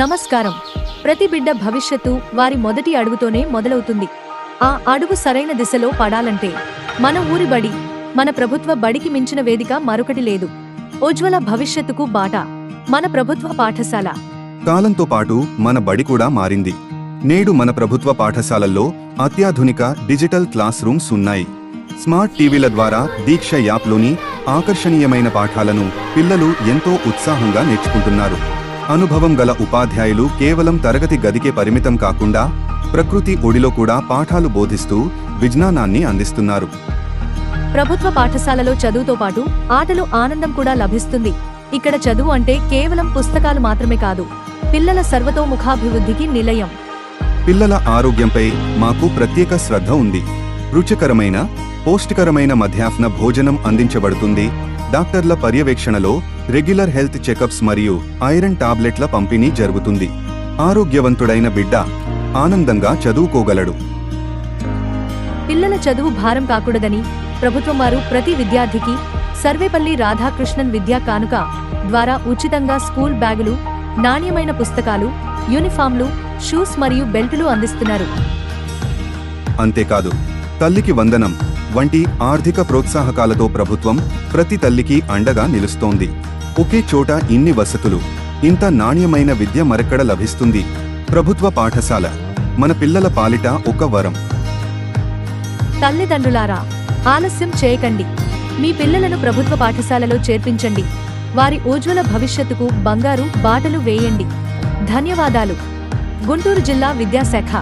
నమస్కారం. ప్రతి బిడ్డ భవిష్యత్తు వారి మొదటి అడుగుతోనే మొదలవుతుంది. ఆ అడుగు సరైన దిశలో పడాలంటే మన ఊరి బడి, మన ప్రభుత్వ బడికి మించిన వేదిక మరొకటి లేదు. ఉజ్వల భవిష్యత్తుకు బాట మన ప్రభుత్వ పాఠశాల. కాలంతో పాటు మన బడి కూడా మారింది. నేడు మన ప్రభుత్వ పాఠశాలల్లో అత్యాధునిక డిజిటల్ క్లాస్ రూమ్స్ ఉన్నాయి. స్మార్ట్ టీవీల ద్వారా దీక్ష యాప్లోని ఆకర్షణీయమైన పాఠాలను పిల్లలు ఎంతో ఉత్సాహంగా నేర్చుకుంటున్నారు. అనుభవం గల ఉపాధ్యాయులు కేవలం తరగతి గదికే పరిమితం కాకుండా ప్రకృతి ఒడిలో కూడా పాఠాలు బోధిస్తూ విజ్ఞానాన్ని అందిస్తున్నారు. ప్రభుత్వ పాఠశాలలో చదువుతో పాటు ఆటలు, ఆనందం కూడా లభిస్తుంది. ఇక్కడ చదువు అంటే కేవలం పుస్తకాలు మాత్రమే కాదు, పిల్లల సర్వతోముఖాభివృద్ధికి నిలయం. పిల్లల ఆరోగ్యంపై మాకు ప్రత్యేక శ్రద్ధ ఉంది. రుచికరమైన, పౌష్టికరమైన మధ్యాహ్న భోజనం అందించబడుతుంది. డాక్టర్ల పర్యవేక్షణలో రెగ్యులర్ హెల్త్ చెకప్స్ మరియు ఐరన్ టాబ్లెట్ల పంపిణీ జరుగుతుంది. ఆరోగ్యవంతుడైన బిడ్డ ఆనందంగా చదువుకోగలడు. పిల్లల చదువు భారం కాకూడదని ప్రభుత్వం వారు ప్రతి విద్యార్థికి సర్వేపల్లి రాధాకృష్ణన్ విద్యా కానుక ద్వారా ఉచితంగా స్కూల్ బ్యాగులు, నాణ్యమైన పుస్తకాలు, యూనిఫామ్లు, షూస్ మరియు బెల్టులు అందిస్తున్నారు. అంతేకాదు, తల్లికి వందనం వంటి ఆర్థిక ప్రోత్సాహకాలతో ప్రభుత్వం ప్రతి తల్లికి అండగా నిలుస్తోంది. ఒకే చోట ఇన్ని వసతులు, ఇంత నాణ్యమైన విద్య మరెక్కడ లభిస్తుంది? ప్రభుత్వ పాఠశాల మన పిల్లల పాలిట ఒక వరం. తల్లిదండ్రులారా, ఆలస్యం చేయకండి. మీ పిల్లలను ప్రభుత్వ పాఠశాలలో చేర్పించండి. వారి ఉజ్వల భవిష్యత్తుకు బంగారు బాటలు వేయండి. ధన్యవాదాలు. గుంటూరు జిల్లా విద్యాశాఖ.